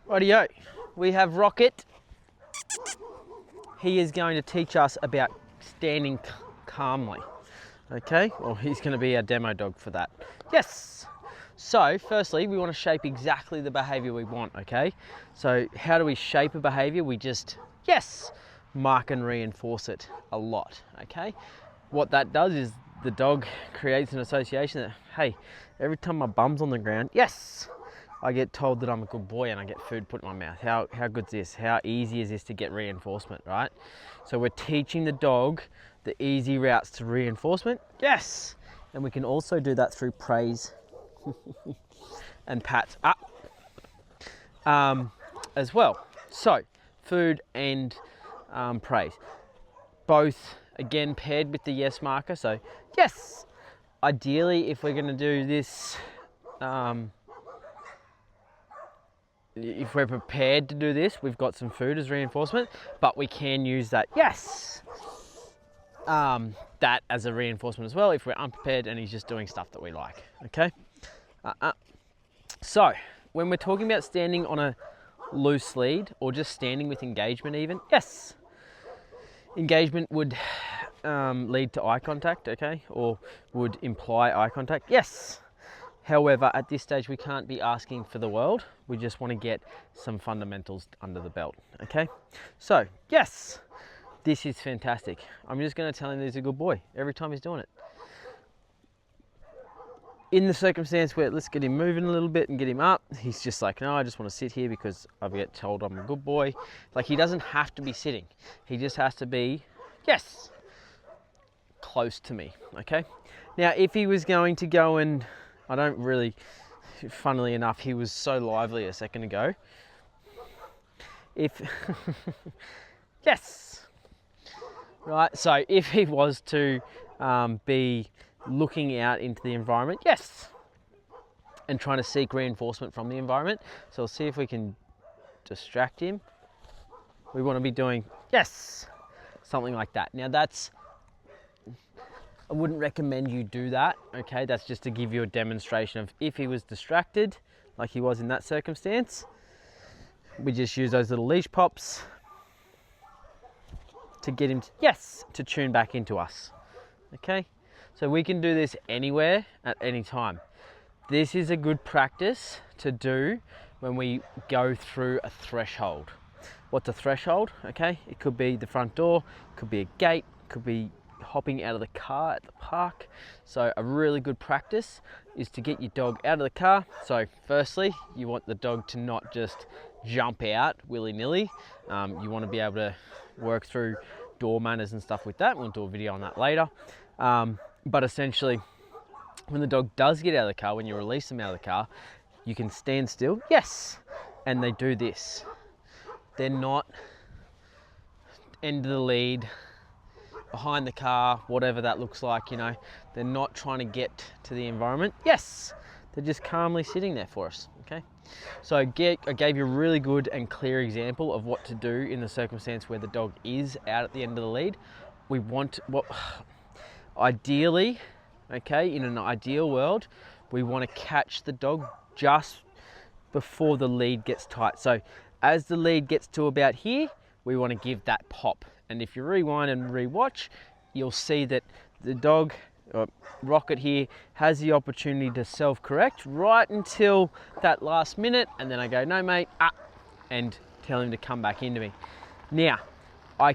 Rightio, we have Rocket. He is going to teach us about standing calmly, okay? Or he's going to be our demo dog for that. Yes! So, firstly, we want to shape exactly the behavior we want, okay? So, how do we shape a behavior? We just, yes, mark and reinforce it a lot, okay? What that does is the dog creates an association that, hey, every time my bum's on the ground, yes, I get told that I'm a good boy and I get food put in my mouth. How good's this? How easy is this to get reinforcement, right? So we're teaching the dog the easy routes to reinforcement. Yes! And we can also do that through praise and pats up as well. So food and praise. Both, again, paired with the yes marker. So yes! Ideally, if we're going to do this, if we're prepared to do this, we've got some food as reinforcement, but we can use that, yes, that as a reinforcement as well if we're unprepared and he's just doing stuff that we like, okay? So, when we're talking about standing on a loose lead or just standing with engagement even, yes, engagement would lead to eye contact, okay, or would imply eye contact, yes. However, at this stage, we can't be asking for the world. We just want to get some fundamentals under the belt, okay? So, yes, this is fantastic. I'm just going to tell him that he's a good boy every time he's doing it. In the circumstance where let's get him moving a little bit and get him up, he's just like, no, I just want to sit here because I get told I'm a good boy. Like, he doesn't have to be sitting. He just has to be, yes, close to me, okay? Now, if he was going to go and I don't really, funnily enough, he was so lively a second ago. If, yes, right, so if he was to be looking out into the environment, yes, and trying to seek reinforcement from the environment, so we'll see if we can distract him. We want to be doing, yes, something like that. Now that's, I wouldn't recommend you do that, okay? That's just to give you a demonstration of if he was distracted, like he was in that circumstance, we just use those little leash pops to get him, yes, to tune back into us, okay? So we can do this anywhere, at any time. This is a good practice to do when we go through a threshold. What's a threshold, okay? It could be the front door, it could be a gate, it could be hopping out of the car at the park. So a really good practice is to get your dog out of the car. So firstly, you want the dog to not just jump out willy-nilly. You want to be able to work through door manners and stuff with that. We'll do a video on that later. But essentially, when the dog does get out of the car, when you release them out of the car, you can stand still, yes, and they do this. They're not end of the lead, behind the car, whatever that looks like, you know, they're not trying to get to the environment. Yes, they're just calmly sitting there for us, okay? So I gave you a really good and clear example of what to do in the circumstance where the dog is out at the end of the lead. We want, ideally, okay, in an ideal world, we want to catch the dog just before the lead gets tight. So as the lead gets to about here, we want to give that pop. And if you rewind and rewatch, you'll see that the dog, Rocket here, has the opportunity to self-correct right until that last minute. And then I go, no mate, and tell him to come back into me. Now, I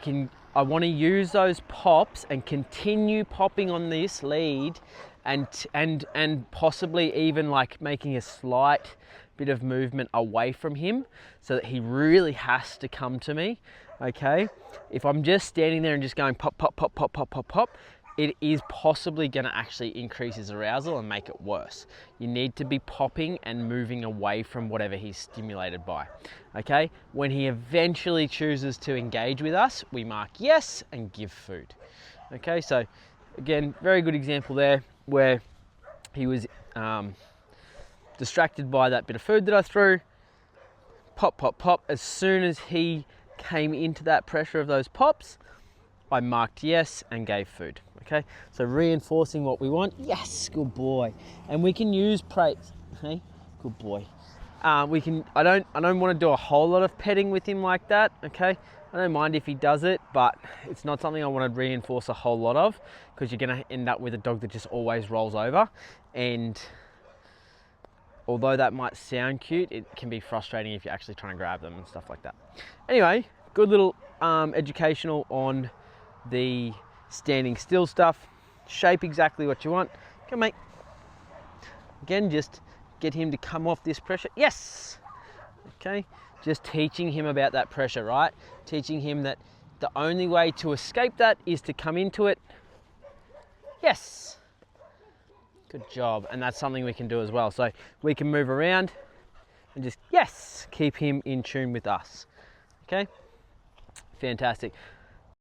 want to use those pops and continue popping on this lead and possibly even like making a slight bit of movement away from him so that he really has to come to me, okay? If I'm just standing there and just going pop, pop, pop, pop, pop, pop, pop, it is possibly going to actually increase his arousal and make it worse. You need to be popping and moving away from whatever he's stimulated by, okay? When he eventually chooses to engage with us, we mark yes and give food, okay? So again, very good example there where he was distracted by that bit of food that I threw. Pop, pop, pop. As soon as he came into that pressure of those pops, I marked yes and gave food, okay? So reinforcing what we want. Yes, good boy. And we can use praise, okay? Good boy. I don't want to do a whole lot of petting with him like that, okay? I don't mind if he does it, but it's not something I want to reinforce a whole lot of, because you're going to end up with a dog that just always rolls over. And although that might sound cute, it can be frustrating if you're actually trying to grab them and stuff like that. Anyway, good little educational on the standing still stuff. Shape exactly what you want. Come, mate. Again, just get him to come off this pressure. Yes! Okay, just teaching him about that pressure, right? Teaching him that the only way to escape that is to come into it. Yes! Good job. And that's something we can do as well. So we can move around and just, yes, keep him in tune with us. Okay? Fantastic.